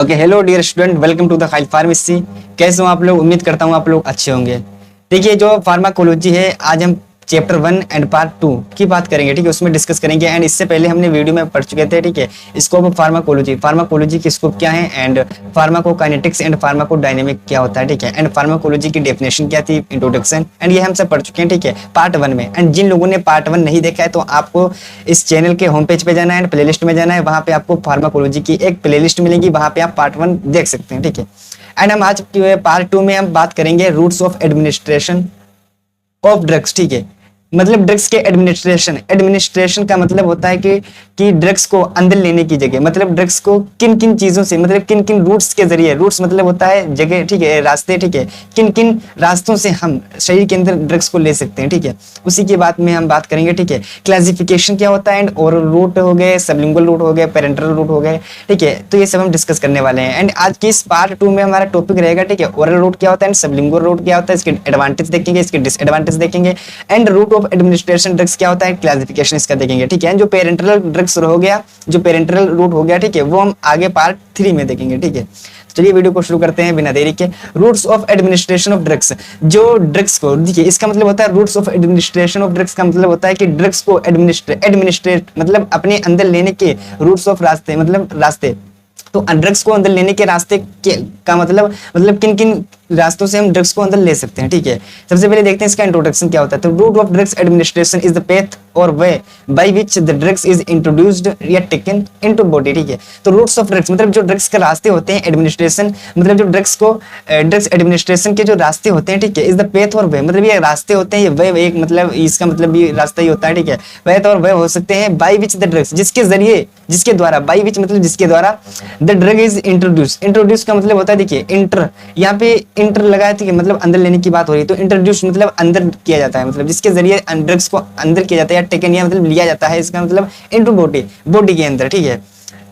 Okay, hello dear student, welcome to the खाइल pharmacy. कैसे हो आप लोग? उम्मीद करता हूँ आप लोग अच्छे होंगे। देखिए, जो फार्माकोलॉजी है, आज हम चैप्टर 1 एंड पार्ट 2 की बात करेंगे, ठीक है। उसमें डिस्कस करेंगे। एंड इससे पहले हमने वीडियो में पढ़ चुके थे, ठीक है। स्कोप ऑफ फार्माकोलॉजी, फार्माकोलॉजी की स्कोप क्या है, एंड फार्माकोकाइनेटिक्स एंड फार्माकोडायनेमिक क्या होता है, ठीक है। एंड फार्माकोलॉजी की डेफिनेशन क्या थी, इंट्रोडक्शन, एंड ये हम सब पढ़ चुके हैं, ठीक है, पार्ट 1 में। एंड जिन लोगों ने पार्ट 1 नहीं देखा है, तो आपको इस चैनल के होम पेज पे जाना है, प्लेलिस्ट में जाना है। वहां पे आपको फार्माकोलॉजी की एक प्लेलिस्ट मिलेगी, वहां पे आप पार्ट 1 देख सकते हैं, ठीक है। एंड हम आज पार्ट 2 में हम बात करेंगे routes of administration of drugs, ठीक है। मतलब ड्रग्स के एडमिनिस्ट्रेशन, एडमिनिस्ट्रेशन का मतलब होता है कि ड्रग्स को अंदर लेने की जगह, मतलब ड्रग्स को किन किन चीजों से, मतलब किन किन रूट्स के जरिए, रूट्स मतलब होता है जगह, ठीक है, रास्ते, ठीक है। किन किन रास्तों से हम शरीर के अंदर ड्रग्स को ले सकते हैं, ठीक है। उसी की बात में हम बात करेंगे, ठीक है। क्लासिफिकेशन क्या होता है, एंड ओरल रूट हो गए, सबलिंगुअल रूट हो गए, पेरेंटल रूट हो गए, ठीक है। तो ये सब हम डिस्कस करने वाले हैं। एंड आज की इस पार्ट 2 में हमारा टॉपिक रहेगा, ठीक है, ओरल रूट क्या होता है, सबलिंगुअल रूट क्या होता है, इसके एडवांटेज देखेंगे, इसके डिसएडवांटेज देखेंगे। And route of administration drugs क्या होता है, क्लासिफिकेशन इसका देखेंगे, ठीक है। जो पेरेंटल ड्रग्स हो गया, जो पेरेंटल रूट हो गया, ठीक है, वो हम आगे पार्ट 3 में देखेंगे, ठीक है। चलिए वीडियो को शुरू करते हैं बिना देरी के। Routes of administration of drugs, जो ड्रग्स को, देखिए, इसका मतलब होता है routes of administration of drugs का मतलब होता है कि ड्रग्स को एडमिनिस्ट्रेट मतलब अपने अंदर लेने के रूट्स ऑफ रास्ते, मतलब रास्ते। तो ड्रग्स को अंदर लेने के रास्ते का मतलब किन किन रास्तों से हम ड्रग्स को अंदर ले सकते हैं, ठीक है। सबसे पहले देखते हैं इसका इंट्रोडक्शन क्या होता है। तो route of drugs administration is the path और way by which the drugs is introduced या टेकन इनटू बॉडी, ठीक है। तो रूट्स ऑफ ड्रग्स मतलब जो ड्रग्स के रास्ते होते हैं, एडमिनिस्ट्रेशन मतलब जो ड्रग्स एडमिनिस्ट्रेशन के जो रास्ते होते हैं, ठीक है, इज द पेथ और वे मतलब ये रास्ते होते हैं, ये वे एक मतलब इसका मतलब ये रास्ता ही होता है, ठीक है। पेथ और वे हो सकते हैं बाय विच द ड्रग्स, जिसके जरिए, जिसके द्वारा, बाय विच मतलब जिसके द्वारा the drug is introduce, introduce का मतलब होता है, देखिए, इंटर, यहाँ पे इंटर लगाया, ठीक है, मतलब अंदर लेने की बात हो रही है। तो इंट्रोड्यूस मतलब अंदर किया जाता है, मतलब जिसके जरिए ड्रग्स को अंदर किया जाता है, या टेकन या मतलब लिया जाता है, इसका मतलब इनटू बॉडी, बॉडी के अंदर, ठीक है।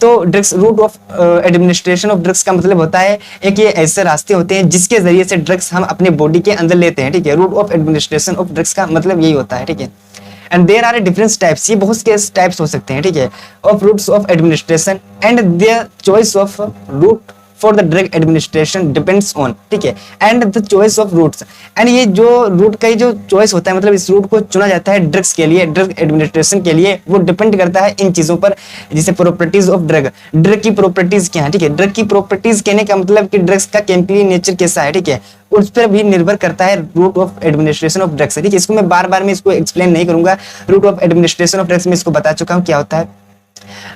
तो drugs, route of administration of drugs का मतलब होता है एक ये ऐसे रास्ते होते हैं जिसके जरिए से ड्रग्स हम अपने बॉडी के अंदर लेते हैं, ठीक है। Route of administration of drugs का मतलब यही होता है, ठीक है। And there are different types, ये बहुत के टाइप्स हो सकते हैं, ठीक है, of routes of administration. And their choice of route for the drug administration depends on, ठीक है, and the choice of routes. And ये जो रूट का जो चॉइस होता है, मतलब इस रूट को चुना जाता है ड्रग्स के लिए, ड्रग एडमिनिस्ट्रेशन के लिए, वो डिपेंड करता है इन चीजों पर, जैसे प्रॉपर्टीज ऑफ ड्रग, ड्रग की प्रॉपर्टीज क्या है, ठीक है। ड्रग की प्रॉपर्टीज कहने का मतलब कि ड्रग्स का केमिकली नेचर कैसा है, ठीक है, उस पर भी निर्भर करता है route of administration of drugs, ठीक है। इसको मैं बार बार में इसको एक्सप्लेन नहीं करूंगा, route of administration of drugs में इसको बता चुका हूँ क्या होता है।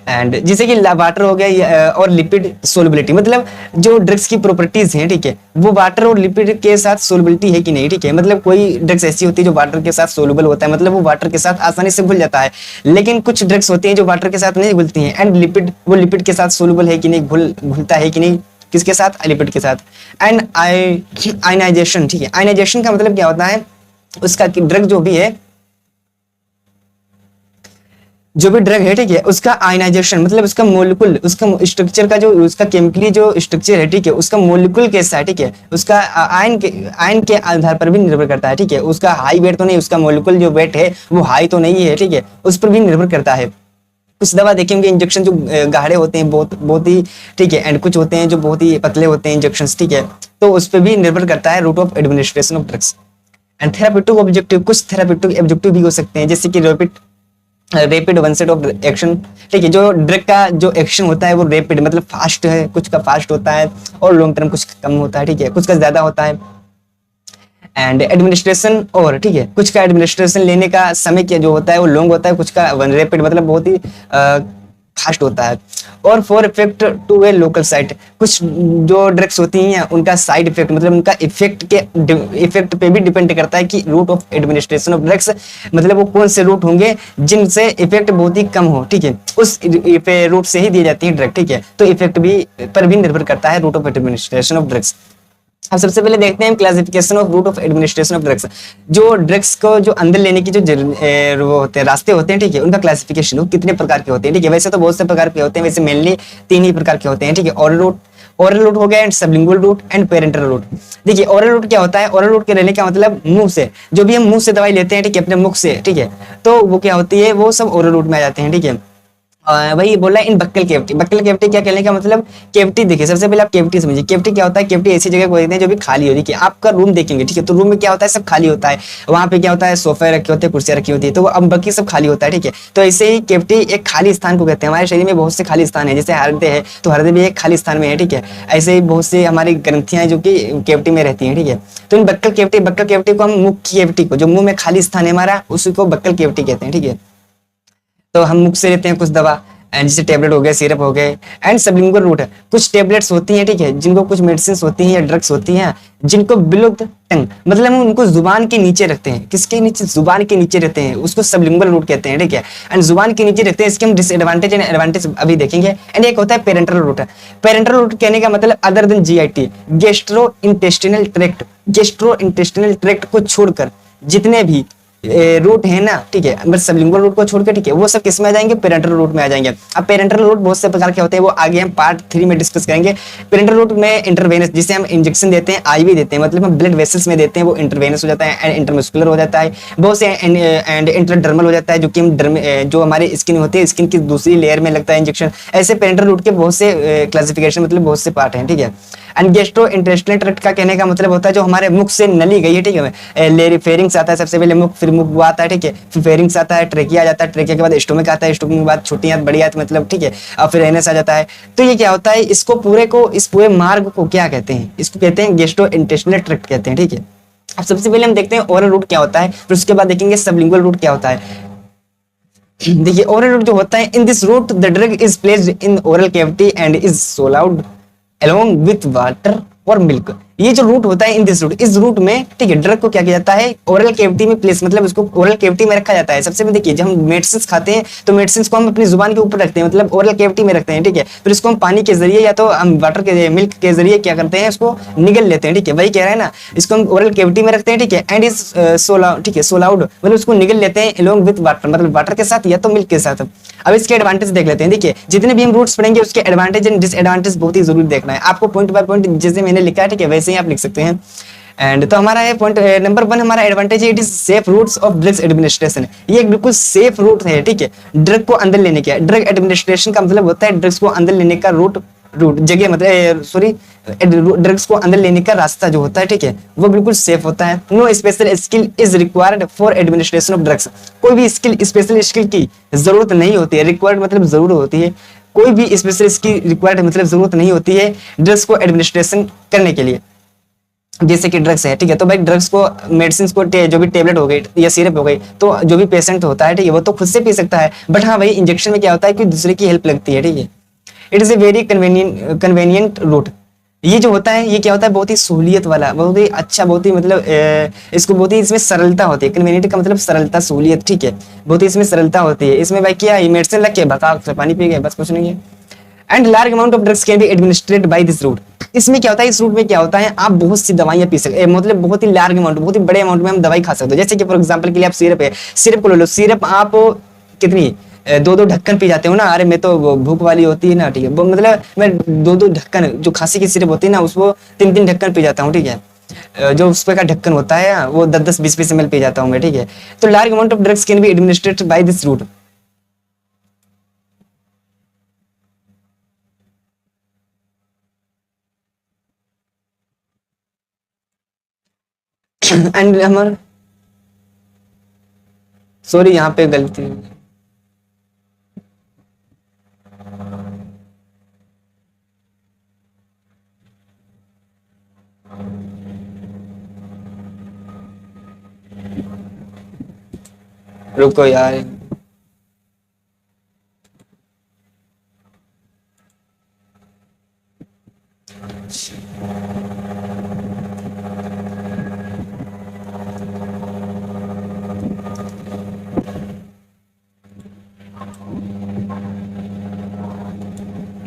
एंड जैसे कि वाटर हो गया और लिपिड सोलबिलिटी, मतलब जो ड्रग्स की प्रॉपर्टीज हैं, ठीक है, वो वाटर और लिपिड के साथ सोलबिलिटी है कि नहीं, ठीक है। मतलब कोई ड्रग्स ऐसी होती है जो वाटर के साथ सोलबल होता है, मतलब वो वाटर के साथ आसानी से घुल जाता है। लेकिन कुछ ड्रग्स होती हैं जो वाटर के साथ नहीं घुलती हैं। एंड लिपिड, वो लिपिड के साथ सोलबल है कि नहीं, घुलता है कि नहीं, किसके साथ, लिपिड के साथ। एंड आयनाइजेशन, ठीक है, आयनाइजेशन का मतलब क्या होता है, उसका ड्रग जो भी है, जो भी ड्रग है, ठीक है, उसका आयनाइजेशन मतलब उसका मोलिकुल, उसका स्ट्रक्चर का जो उसका केमिकली जो स्ट्रक्चर है, ठीक है, उसका मोलिकुल कैसा है, ठीक है, उसका आयन के आधार पर भी निर्भर करता है, ठीक है। उसका हाई वेट तो नहीं, उसका मोलिकुल जो वेट है वो हाई तो नहीं है, ठीक है, उस पर भी निर्भर करता है। कुछ दवा देखेंगे इंजेक्शन जो गाढ़े होते हैं, बहुत बहुत ही, ठीक है, एंड कुछ होते हैं जो बहुत ही पतले होते हैं इंजेक्शन, ठीक है। तो उस पर भी निर्भर करता है route of administration of drugs. And therapeutic objective, कुछ थेराप्यूटिक ऑब्जेक्टिव भी हो सकते हैं, जैसे कि रैपिड वनसेट ऑफ एक्शन, ठीक है, जो ड्रग का जो एक्शन होता है वो रैपिड मतलब फास्ट है, कुछ का फास्ट होता है, और लॉन्ग टर्म कुछ कम होता है, ठीक है, कुछ का ज्यादा होता है। एंड एडमिनिस्ट्रेशन, और ठीक है, कुछ का एडमिनिस्ट्रेशन लेने का समय क्या जो होता है वो लॉन्ग होता है, कुछ का वन रैपिड मतलब बहुत ही फास्ट होता है। और for effect to a local site, कुछ जो ड्रग्स होती हैं उनका साइड इफेक्ट मतलब उनका इफेक्ट पे भी डिपेंड करता है कि route of administration of drugs मतलब वो कौन से रूट होंगे जिनसे इफेक्ट बहुत ही कम हो, ठीक है, उस रूट से ही दी जाती है ड्रग, ठीक है। तो इफेक्ट भी पर भी निर्भर करता है route of administration of drugs. अब सबसे पहले देखते हैं classification of route of administration of drugs. जो ड्रग्स को जो अंदर लेने की जो वो होते हैं, रास्ते होते हैं, ठीक है, उनका क्लासिफिकेशन वो कितने प्रकार के होते हैं, ठीक है। वैसे तो बहुत से प्रकार के होते हैं, वैसे मेनली 3 ही प्रकार के होते हैं, ठीक है। ओरल रूट हो गया, and sublingual route and parenteral route. देखिए, ओरल रूट क्या होता है, ओरल रूट के रहने का मतलब मुंह से, जो भी हम मुंह से दवाई लेते हैं, ठीक है, अपने मुख से, ठीक है, तो वो क्या होती है, वो सब ओरल रूट में आ जाते हैं, ठीक है। वही बोला इन बक्कल केविटी। बक्कल केविटी क्या कहने का मतलब, केविटी देखिए सबसे पहले आप केविटी समझिए। केविटी क्या होता है, केविटी ऐसी जगह को देखते हैं जो भी खाली हो, देखिए आपका रूम देखेंगे ठीक है, तो रूम में क्या होता है, सब खाली होता है, वहां पे क्या होता है, सोफे रखे होते हैं, कुर्सियां रखी होती है, तो अब बाकी सब खाली होता है ठीक है। तो ऐसे ही केविटी एक खाली स्थान को कहते हैं। हमारे शरीर में बहुत से खाली स्थान है, जैसे हृदय है तो हृदय भी एक खाली स्थान में है ठीक है। ऐसे ही बहुत से हमारी ग्रंथियां जो कि केविटी में रहती हैं ठीक है। तो इन बक्कल केविटी को हम मुख्य केविटी को, जो मुंह में खाली स्थान है हमारा, उसी को बक्कल केविटी कहते हैं ठीक है। तो हम मुख से लेते हैं कुछ दवा, एंड जैसे टेबलेट हो गए, सिरप हो गए, एंड सबलिंगुअल रूट है। कुछ टेबलेट्स होती हैं ठीक है, जिनको कुछ मेडिसिन होती हैं या ड्रग्स होती हैं जिनको बिलो द टंग, मतलब हम उनको जुबान के नीचे रखते हैं। किसके नीचे, जुबान के नीचे रहते हैं, उसको सबलिंगुअल रूट कहते हैं ठीक है। एंड जुबान के नीचे रखते हैं, इसके हम डिसएडवांटेज एंड एडवांटेज अभी देखेंगे। एंड एक होता है पेरेंटल रूट है। पेरेंटल रूट कहने का मतलब other than GIT, gastrointestinal tract, gastrointestinal tract को छोड़कर जितने भी रूट है ना ठीक है, बस सबलिंगुअल रूट को छोड़ के ठीक है, वो सब किस में आ जाएंगे, पेरेंटल रूट में आ जाएंगे। अब पेरेंटल रूट बहुत से प्रकार के होते हैं, वो आगे हम पार्ट 3 में डिस्कस करेंगे। पेरेंटल रूट में इंटरवेनस, जिसे हम इंजेक्शन देते हैं, आईवी देते हैं, मतलब हम ब्लड वेसल्स में देते हैं, वो इंटरवेनस हो जाता है एंड इंटरमस्कुलर हो जाता है। बहुत से एंड इंटरडर्मल हो जाता है, जो कि हम जो हमारे स्किन होती है, स्किन की दूसरी लेयर में लगता है इंजेक्शन। ऐसे पेरेंटल रूट के बहुत से क्लासिफिकेशन, मतलब बहुत से पार्ट हैं ठीक है। एंड गेस्ट्रो इंटेस्टिनल ट्रैक्ट का कहने का मतलब होता है जो हमारे मुख से नली गई है ठीक है, लेरी फेरिंग्स आता है, सबसे पहले मुख, फिर मुख वो आता है ठीक है, फिर फेरिंग्स आता है, ट्रेकिया आ जाता है, ट्रेकिया के बाद स्टोमक आता है, स्टोमक के बाद छोटी आंत, बड़ी आंत, मतलब ठीक है, और फिर एनएस आ जाता है। तो ये क्या होता है, इसको पूरे को, इस पूरे मार्ग को क्या कहते हैं, इसको कहते हैं गेस्ट्रो इंटेस्टिनल ट्रैक्ट कहते हैं ठीक है। अब सबसे पहले हम देखते हैं ओरल रूट क्या होता है, फिर उसके बाद देखेंगे सबलिंगुअल रूट क्या होता है। देखिए ओरल रूट जो होता है, in this route the drug is placed in oral cavity and is swallowed along with water और मिल्क। ये जो रूट होता है इन दिस रूट, इस रूट में ठीक है, ड्रग को क्या किया जाता है, ओरल कैविटी में प्लेस, मतलब उसको ओरल कैविटी में रखा जाता है। सबसे पहले देखिए, जब हम मेडिसिन खाते हैं तो मेडिसिन को हम अपनी जुबान के ऊपर रखते हैं, मतलब ओरल कैविटी में रखते हैं ठीक है। फिर इसको हम पानी के जरिए या तो हम वाटर के मिल्क के जरिए क्या करते हैं, इसको निगल लेते हैं ठीक है, वही कह रहा है ना, इसको हम ओरल कैविटी में रखते हैं ठीक है। एंड इज सोला ठीक है, सोलाउड मतलब उसको निगल लेते हैं एलोंग विद वाटर, मतलब वाटर के साथ या तो मिल्क के साथ। अब इसके एडवांटेज देख लेते हैं। देखिए जितने भी हम रूट्स पढ़ेंगे उसके एडवांटेज एंड डिसएडवांटेज बहुत ही जरूरी देखना है आपको, पॉइंट बाय पॉइंट जैसे मैंने लिखा है ठीक है, वैसे ही आप लिख सकते हैं। एंड तो हमारा है पॉइंट नंबर 1, हमारा एडवांटेज है it is safe routes of drugs administration. ये एक बिल्कुल सेफ रूट है ठीक है, ड्रग को अंदर लेने का। ड्रग एडमिनिस्ट्रेशन का मतलब होता है ड्रग्स को अंदर लेने का रूट जगह, मतलब सॉरी, ड्रग्स को अंदर लेने का रास्ता जो होता है ठीक है, वो बिल्कुल सेफ होता है। No special skill is required for administration of drugs. कोई भी स्किल, स्पेशल स्किल की जरूरत नहीं होती है। रिक्वायर्ड मतलब जरूरत होती है, कोई भी स्पेशल स्किल रिक्वायर्ड मतलब जरूरत नहीं होती है ड्रग्स को एडमिनिस्ट्रेशन करने के लिए। जैसे कि ड्रग्स है ठीक है, तो भाई ड्रग्स को, मेडिसिन को, जो भी टेबलेट हो गई या सिरप हो गई, तो जो भी पेशेंट होता है ठीक है, वो तो खुद से पी सकता है, बट हाँ भाई इंजेक्शन में क्या होता है कि दूसरे की हेल्प लगती है ठीक है। It is a very convenient route. ये जो होता है, ये क्या होता है, बहुत ही सहूलियत वाला, बहुत ही अच्छा, बहुत ही मतलब इसको बहुत ही, इसमें सरलता होती है। कन्वेनियंट का मतलब सरलता, सहूलियत ठीक है, बहुत ही इसमें सरलता होती है। इसमें भाई क्या, मेडिसिन लग के बता पानी पी गए, बस कुछ नहीं है। And large amount of drugs can be administered by this route. इसमें क्या होता है, इस रूट में क्या होता है, आप बहुत सी दवाइयां पी सकते, मतलब बहुत ही लार्ज अमाउंट, बहुत ही बड़े अमाउंट में हम दवाई खा सकते हो। जैसे कि फॉर एग्जांपल के लिए आप सिरप है, सिरप को ले लो, सिरप आप कितनी 2-2 ढक्कन पी जाते हो ना। अरे मैं तो भूख वाली होती है ना ठीक है, मतलब मैं 2-2 ढक्कन, जो खांसी की सिरप होती है ना, उसको 3-3 ढक्कन पी जाता हूँ ठीक है। जो उस पे का ढक्कन होता है वो 10-10, 20-20 ml पी जाता हूँ मैं ठीक है। तो large amount of drugs can be administered by this route. And हमारा, सॉरी यहाँ पे गलती, रुको यार।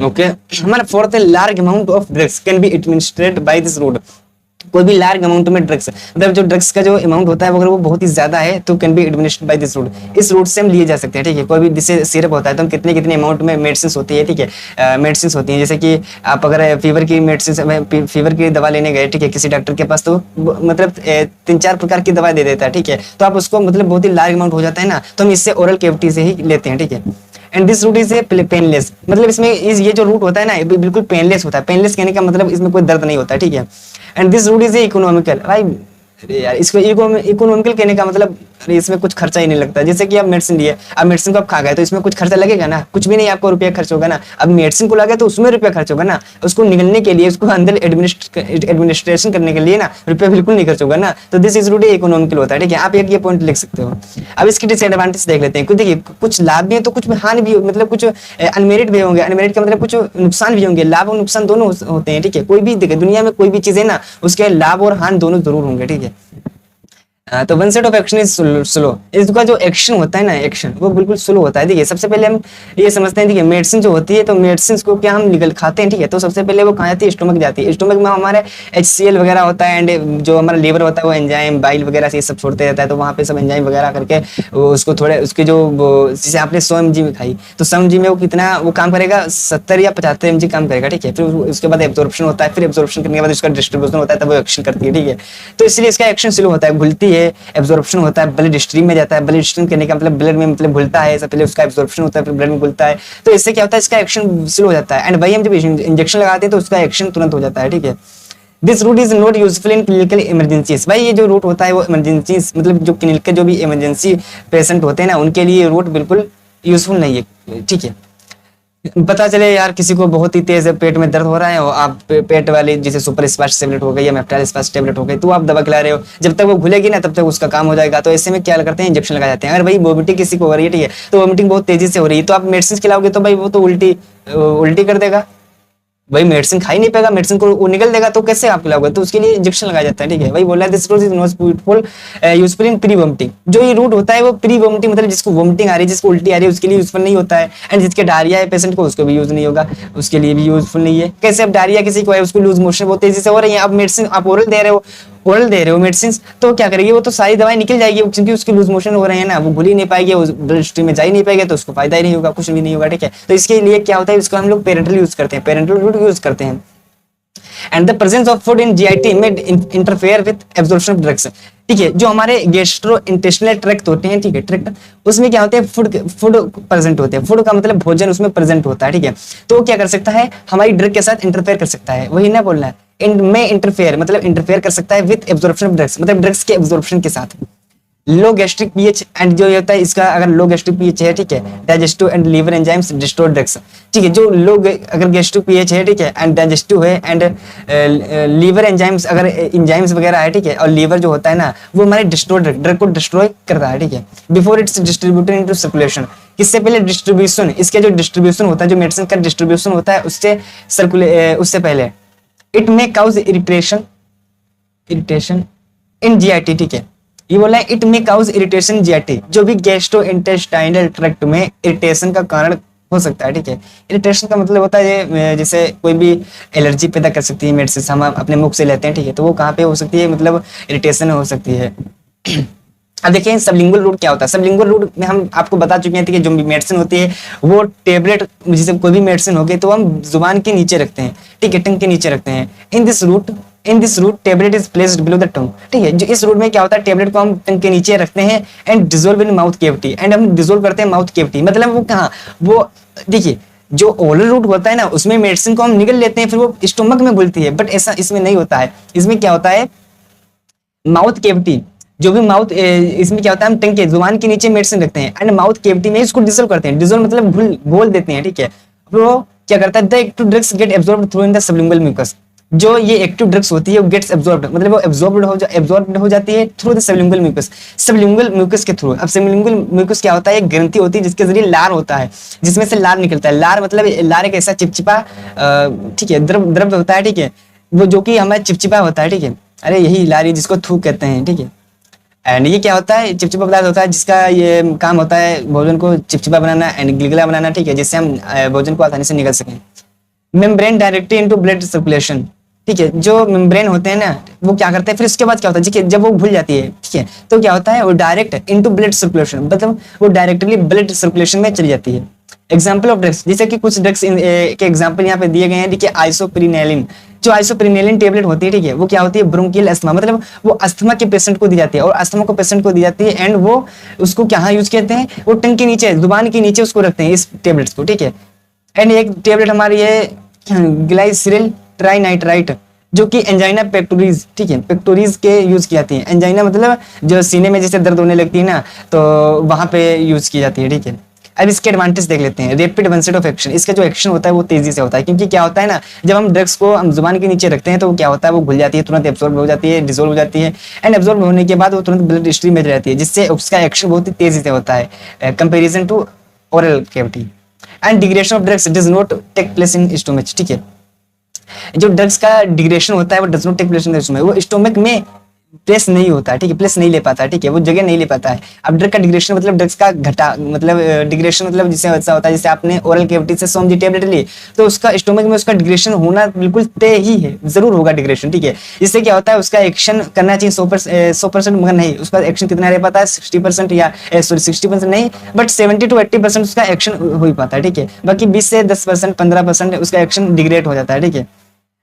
ओके हमारा फोर्थ है large amount of drugs can be administered by this route. कोई भी लार्ज अमाउंट में ड्रग्स, मतलब जो ड्रग्स का जो अमाउंट होता है अगर वो बहुत ही ज्यादा है तो can be administered by this route. इस रूट से हम लिए जा सकते हैं ठीक है। कोई भी जैसे सिरप होता है तो हम कितने कितने अमाउंट में मेडिसिन होती है ठीक है, मेडिसिन होती है। जैसे कि आप अगर फीवर की मेडिसिन, फीवर की दवा लेने गए ठीक है किसी डॉक्टर के पास, तो मतलब 3-4 प्रकार की दवा दे देता है ठीक है। तो आप उसको मतलब बहुत ही लार्ज अमाउंट हो जाता है ना, तो हम इससे ओरल कैविटी से ही लेते हैं ठीक है। And this route is a painless, मतलब इसमें ये जो रूट होता है ना ये बिल्कुल पेनलेस होता है। पेनलेस कहने का मतलब इसमें कोई दर्द नहीं होता, ठीक है। And this route is a economical, भाई अरे यार इसको इकोनॉमिकल कहने का मतलब अरे इसमें कुछ खर्चा ही नहीं लगता। जैसे कि आप मेडिसिन लिए, अब मेडिसिन को आप खा गए तो इसमें कुछ खर्चा लगेगा ना, कुछ भी नहीं, आपको रुपया खर्च होगा ना। अब मेडिसिन को लगे तो उसमें रुपया खर्च होगा ना, उसको निगलने के लिए, उसको अंदर एडमिनिस्ट्रेशन करने के लिए ना रुपया बिल्कुल नहीं खर्च होगा ना। तो दिस इज रूट इकोनॉमिकल होता है, ठीक है। आप एक ये पॉइंट लिख सकते हो। अब इसकी डिसएडवांटेज देख लेते हैं। कुछ देखिए, कुछ लाभ भी है तो कुछ हानि भी, मतलब कुछ अनमेरिट भी होंगे। अनमेरिट का मतलब कुछ नुकसान भी होंगे, लाभ और नुकसान दोनों होते हैं, ठीक है। कोई भी देखिए दुनिया में कोई भी चीज है ना, उसके लाभ और हानि दोनों जरूर होंगे, ठीक है। तो one set of action is slow, इसका जो एक्शन होता है ना, एक्शन वो बिल्कुल स्लो होता है। देखिए सबसे पहले हम ये समझते हैं, देखिए मेडिसिन जो होती है तो मेडिसिन को क्या हम निकल खाते हैं, ठीक है। तो सबसे पहले वो कहाँ जाती है, स्टोमक जाती है। स्टोमक में हमारे HCl वगैरह होता है, एंड जो हमारा लीवर होता है वो एंजाइम बाइल वगैरह से सब छोड़ते रहता है। तो वहाँ पे सब एंजाइम वगैरह करके उसको थोड़े उसके जो जैसे आपने 100 mg में खाई तो 100 mg में वो कितना वो काम करेगा, 70 या 75 mg काम करेगा, ठीक है। फिर उसके बाद एब्जॉर्प्शन होता है, फिर एब्जॉर्प्शन करने के बाद उसका डिस्ट्रीब्यूशन होता है, तब वो एक्शन करती है, ठीक है। तो इसलिए इसका एक्शन स्लो होता है, घुलती है, एब्जॉर्प्शन होता है, ब्लड स्ट्रीम में जाता है। ब्लड स्ट्रीम करने का मतलब ब्लड में मतलब घुलता है, सबसे पहले उसका एब्जॉर्प्शन होता है, फिर ब्लड में घुलता है। तो इससे क्या होता है, इसका एक्शन स्लो हो जाता है। एंड वही हम जब इंजेक्शन लगाते हैं तो उसका एक्शन तुरंत हो जाता है, ठीक है। This route is not useful in clinical emergencies, भाई ये जो रूट होता है वो इमरजेंसी मतलब जो क्लिनिकल जो भी इमरजेंसी पेशेंट होते हैं ना उनके लिए रूट बिल्कुल यूजफुल नहीं है, ठीक है। पता चले यार किसी को बहुत ही तेज पेट में दर्द हो रहा है और आप पेट वाली जैसे सुपर स्पास्ट टेबलेट हो गई या मेप्टाइल स्पास्ट टेबलेट हो गई तो आप दवा खिला रहे हो, जब तक वो घुलेगी ना तब तक उसका काम हो जाएगा। तो ऐसे में क्या करते हैं, इंजेक्शन लगा जाते हैं। अगर भाई वोमिटिंग किसी को हो रही है, ठीक है, तो वोमिटिंग बहुत तेजी से हो रही है तो आप मेडिसिन खिलाओगे तो भाई वो तो उल्टी कर देगा, भाई मेडिसिन खा ही नहीं पाएगा, मेडिसिन को वो निकल देगा, तो कैसे आप खिलाओगे। तो उसके लिए इंजेक्शन लगाया जाता है, ठीक है। भाई बोला this route is useful in pre vomiting, जो ये रूट होता है वो प्री वोमिटिंग मतलब जिसको वोमिटिंग आ रही है, जिसको उल्टी आ रही है उसके लिए यूजफुल नहीं होता है। एंड जिसके डायरिया है पेशेंट को उसको भी यूज नहीं होगा, उसके लिए भी यूजफुल नहीं है। कैसे अब डायरिया किसी को है, उसको लूज मोशन बहुत तेजी से हो रही है, अब मेडिसिन आप ओरल दे रहे हो मेडिसिन, तो क्या करेगी वो तो सारी दवाई निकल जाएगी, क्योंकि उसके लूज मोशन हो रहे हैं ना, वो घुल ही नहीं पाएगी, ब्लड स्ट्रीम में जा ही नहीं पाएगा, तो उसको फायदा ही नहीं होगा, कुछ भी नहीं होगा, ठीक है। तो इसके लिए क्या होता है, इसको हम लोग पेरेंटल यूज करते हैं, पेरेंटल रूट यूज करते हैं। And the presence of food in GIT में interfere with absorption of drugs, ठीक है। जो हमारे गैस्ट्रो इंटेस्टिनल ट्रैक्ट होते हैं, ठीक है, ट्रैक्ट, उसमें क्या होते हैं, फूड प्रेजेंट होते हैं। फूड का मतलब भोजन उसमें प्रेजेंट होता है, ठीक है। तो क्या कर सकता है, हमारी ड्रग के साथ इंटरफेयर कर सकता है, वही ना बोलना है में इंटरफेयर मतलब इंटरफेयर कर सकता है विद एब्जॉर्प्शन ऑफ ड्रग्स, मतलब ड्रग्स के एब्जॉर्प्शन के साथ। लो गैस्ट्रिक पीएच एंड जो होता है इसका, अगर लो गैस्ट्रिक पीएच है, ठीक है, digestive and liver enzymes destroy drugs, ठीक है। जो लो अगर गैस्ट्रिक पीएच है, ठीक है, एंड डाइजेस्टिव है एंड लीवर एंजाइम्स अगर एंजाइम्स वगैरह है, ठीक है, और लीवर जो होता है ना वो हमारे डिस्ट्रॉय ड्रग को डिस्ट्रॉय करता है, ठीक है। Before it's distributed into circulation, इससे पहले डिस्ट्रीब्यूशन, इसके जो डिस्ट्रीब्यूशन होता है, जो मेडिसिन का डिस्ट्रीब्यूशन होता है उससे पहले it may cause irritation in GIT, ठीक है। ये बोला है it may cause irritation GIT, जो भी गैस्ट्रो इंटेस्टाइनल ट्रैक्ट में इरिटेशन का कारण हो सकता है, ठीक है। इरिटेशन का मतलब होता है ये जैसे कोई भी एलर्जी पैदा कर सकती है मेडिसिन, हम अपने मुख से लेते हैं, ठीक है, तो वो कहाँ पे हो सकती है, मतलब इरिटेशन हो सकती है। अब देखिए सबलिंगुअल रूट क्या होता है। सबलिंगुअल रूट में हम आपको बता चुके हैं कि जो मेडिसिन होती है वो टेबलेट, जैसे कोई भी मेडिसिन होगी तो हम जुबान के नीचे रखते हैं, ठीक है, टंग के नीचे रखते हैं। In this route tablet is placed below the tongue, ठीक है। जो इस रूट में क्या होता है, टेबलेट को हम टंग के नीचे रखते हैं and dissolve in mouth cavity, and हम डिजोल्व करते हैं माउथ केविटी, मतलब वो कहाँ, वो देखिए जो ओरल रूट होता है ना उसमें मेडिसिन को हम निगल लेते हैं, फिर वो स्टोमक में घुलती है, बट ऐसा इसमें नहीं होता है। इसमें क्या होता है, माउथ केविटी, जो भी माउथ, इसमें क्या होता है, हम टंग के जुबान के नीचे मेडिसिन रखते हैं एंड माउथ केविटी में इसको डिसोल्व करते हैं। डिसोल्व मतलब घोल देते हैं, ठीक है। वो क्या करता है, the active drugs get absorbed through in the sublingual mucus, जो ये एक्टिव ड्रग्स होती है वो गेट्स एब्जॉर्ब्ड मतलब वो एब्जॉर्ब्ड हो जाती है through the sublingual mucus, sublingual mucus के थ्रू। अब सबलिंगुअल म्यूकस क्या होता है, एक ग्रंथि होती है जिसके जरिए लार होता है, जिसमें से लार निकलता है। लार मतलब लार एक ऐसा चिपचिपा, ठीक है, द्रव होता है, ठीक है, वो जो कि हमारा चिपचिपा होता है, ठीक है। अरे यही लार जिसको थूक कहते हैं, ठीक है। एंड ये क्या होता है, चिपचिपा पदार्थ होता है जिसका ये काम होता है भोजन को चिपचिपा बनाना एंड गिलगिला बनाना, ठीक है, जिससे हम भोजन को आसानी से निकल सकें। Membrane directly into blood circulation, ठीक है। जो मेम्ब्रेन होते हैं ना वो क्या करते हैं, फिर उसके बाद क्या होता है, ठीक है, जब वो घुल जाती है, ठीक है, तो क्या होता है वो डायरेक्ट इनटू ब्लड सर्कुलेशन, मतलब वो डायरेक्टली ब्लड सर्कुलेशन में चली जाती है। एग्जाम्पल ऑफ ड्रग्स, जैसे कि कुछ ड्रग्स के एग्जाम्पल यहाँ पे दिए गए हैं। देखिए आइसोप्रिनेलिन, जो आइसोप्रिनेलिन टेबलेट होती है, ठीक है, वो क्या होती है, ब्रोंकियल अस्थमा, मतलब वो अस्थमा के पेशेंट को दी जाती है, और अस्थमा को पेशेंट को दी जाती है, एंड वो उसको क्या यूज करते हैं, वो टंग के नीचे, जुबान के नीचे उसको रखते हैं इस टेबलेट्स को, ठीक है। एंड एक टेबलेट हमारी है ग्लाइसिरिल ट्राइनाइट्राइट, जो कि एंजाइना पेक्टोरिस, ठीक है, पेक्टोरिस के यूज की जाती है। एंजाइना मतलब जो सीने में जैसे दर्द होने लगती है ना, तो वहां पे यूज की जाती है, ठीक है। अब इसके एडवांटेज देख लेते हैं। रैपिड वनसेट ऑफ एक्शन, इसका जो एक्शन होता है वो तेजी से होता है, क्योंकि क्या होता है ना, जब हम ड्रग्स को हम जुबान के नीचे रखते हैं तो क्या होता है, वो घुल जाती है, तुरंत एब्सॉर्ब हो जाती है, डिसॉल्व हो जाती है, एंड एब्सॉर्ब होने के बाद वो तुरंत ब्लड स्ट्रीम में जाती है, जिससे उसका एक्शन बहुत ही तेजी से होता है comparison to oral cavity. And degradation of drugs does not take place in stomach, ठीक है। जो ड्रग्स का डिग्रेडेशन होता है वो does not take place in stomach, वो स्टोमक में प्लेस नहीं होता है, ठीक है, प्लेस नहीं ले पाता है, ठीक है, वो जगह नहीं ले पाता है। अब ड्रग का डिग्रेडेशन मतलब ड्रग्स का घटा, मतलब डिग्रेडेशन मतलब जिससे ऐसा होता है, जैसे आपने ओरल कैविटी से सोम जी टेबलेट ली, तो उसका स्टोमक में उसका डिग्रेडेशन होना बिल्कुल तय ही है, जरूर होगा डिग्रेडेशन, ठीक है। इससे क्या होता है, उसका एक्शन करना चाहिए 100%, मगर नहीं, उसका एक्शन कितना रह पाता है, 60% या सॉरी 60% नहीं, बट 70 to 80% उसका एक्शन हो ही पाता है, ठीक है। बाकी 20 से 10%, 15% उसका एक्शन डिग्रेड हो जाता है, ठीक है।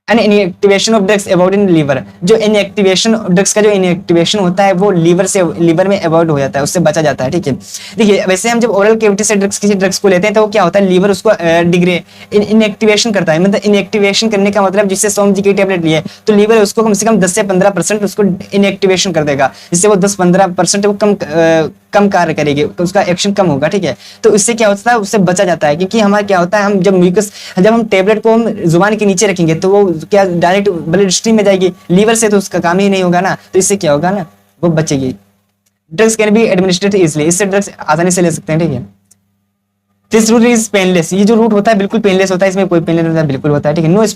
And inactivation of drugs avoid in liver, जो इनएक्टिवेशन ड्रग्स का जो इनएक्टिवेशन होता है वो लीवर में अवॉइड हो जाता है, उससे बचा जाता है, ठीक है। देखिए वैसे हम जब ओरल कैविटी से किसी ड्रग्स को लेते हैं तो क्या होता है, लीवर उसको इनएक्टिवेशन करता है, मतलब इनएक्टिवेशन करने का मतलब जिससे सोम जी की टेबलेट लिए तो लीवर उसको कम से कम 10 से 15% उसको इनएक्टिवेशन कर देगा, जिससे वो 10-15% वो कम कार्य करेगी, उसका एक्शन कम होगा, ठीक है। तो इससे क्या होता है, उससे बचा जाता है, क्योंकि हमारा क्या होता है, हम जब हम टेबलेट को हम जुबान के नीचे रखेंगे तो वो क्या डायरेक्ट ब्लड स्ट्रीम में जाएगी, लीवर से तो उसका काम ही नहीं होगा ना, तो इससे क्या होगा ना, वो बचेगी। Drugs can be administrated easily, इससे ड्रग्स आसानी से ले सकते हैं, ठीक है। दिस रूट इज पेनलेस, ये जो रूट होता है बिल्कुल पेनलेस होता है, इसमें कोई पेन नहीं होता है, बिल्कुल होता है, ठीक है। No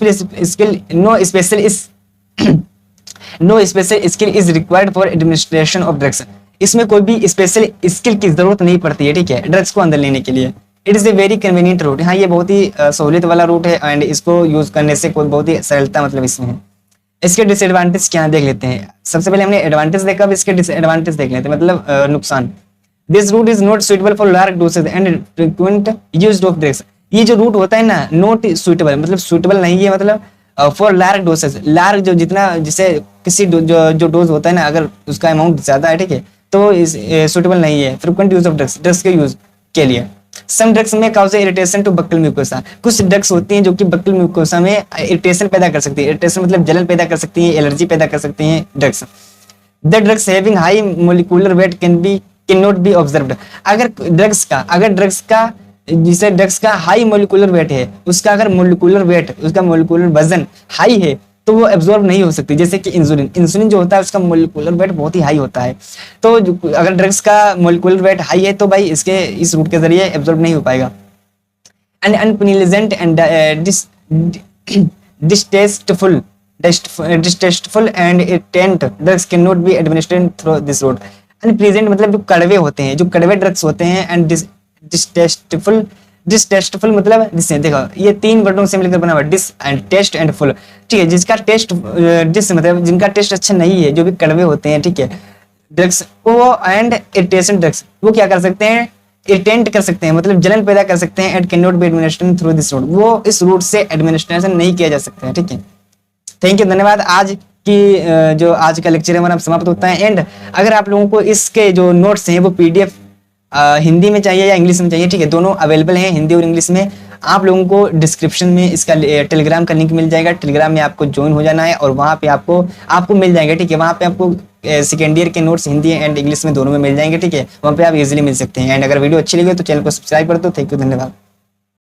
special skill is required for administration of drugs, इसमें कोई भी स्पेशल स्किल की जरूरत नहीं पड़ती है, ठीक है, ड्रग्स को अंदर लेने के लिए। It is a very convenient route, हाँ ये बहुत ही सहूलियत वाला रूट है, एंड इसको यूज करने से कोई बहुत ही सरलता मतलब इसमें है। इसके डिसएडवांटेज क्या देख लेते हैं। सबसे पहले हमने एडवांटेज देखा, अब इसके डिसएडवांटेज देख लेते हैं, मतलब नुकसान। This route is not suitable for large dosage and frequent use of drugs, ये जो रूट होता है ना, नॉट सुइटेबल मतलब सुइटेबल नहीं है, मतलब फॉर लार्ज डोसेज, लार्ज जो जितना जिसे किसी जो डोज होता है ना, अगर उसका अमाउंट ज्यादा है, ठीक है, तो सुइटेबल नहीं है। फ्रीक्वेंट यूज ऑफ ड्रग्स के यूज के लिए। Some drugs may cause irritation to buccal mucosa, कुछ ड्रग्स होती हैं जो कि बक्कल म्यूकोसा में इरिटेशन पैदा कर सकती है, इरिटेशन मतलब जलन पैदा कर सकती है, एलर्जी पैदा कर सकती हैं drugs. The drugs having high molecular weight can not B observed, अगर ड्रग्स का जिसे ड्रग्स का हाई मोलिकुलर वेट है, उसका अगर मोलिकुलर वेट, उसका मोलिकुलर वजन हाई है तो वो एब्जॉर्ब नहीं हो सकती, जैसे कि इंसुलिन जो होता है उसका मोलिकुलर वेट बहुत ही हाई होता है, तो अगर ड्रग्स का मोलिकुलर वेट हाई है तो भाई इस रूट के जरिए एब्जॉर्ब नहीं हो पाएगा। And unpleasant and distasteful and irritant drugs can not be administered through this route. Unpleasant मतलब जो कड़वे होते हैं, जो कड़वे ड्रग्स होते हैं, एंड डिस्टेस्टफुल मतलब जिससे देखो ये 3 वर्डों से मिलकर बना हुआ, dis and taste and ful, ठीक है, जिसका टेस्ट डिस मतलब जिनका टेस्ट अच्छा नहीं है, जो भी कड़वे होते हैं, ठीक है, ड्रग्स वो, एंड इरिटेशन ड्रग्स वो क्या कर सकते हैं, इरिटेंट कर सकते हैं, मतलब जलन पैदा कर सकते हैं, and can not be administered through this route, वो इस रूट से एडमिनिस्ट्रेशन नहीं किया जा सकता है, ठीक है। थैंक यू, धन्यवाद। जो आज का लेक्चर है हमारा समाप्त होता है। एंड अगर आप लोगों को इसके जो नोट्स हैं वो PDF हिंदी में चाहिए या इंग्लिश में चाहिए, ठीक है, दोनों अवेलेबल हैं हिंदी और इंग्लिश में। आप लोगों को डिस्क्रिप्शन में इसका टेलीग्राम का लिंक मिल जाएगा, टेलीग्राम में आपको ज्वाइन हो जाना है और वहाँ पे आपको मिल जाएगा, ठीक है, वहाँ पे आपको सेकेंड ईयर के नोट्स हिंदी एंड इंग्लिश में दोनों में मिल जाएंगे, ठीक है, वहाँ पे आप इजीली मिल सकते हैं। एंड अगर वीडियो अच्छी लगे तो चैनल को सब्सक्राइब कर दो। थैंक यू, धन्यवाद।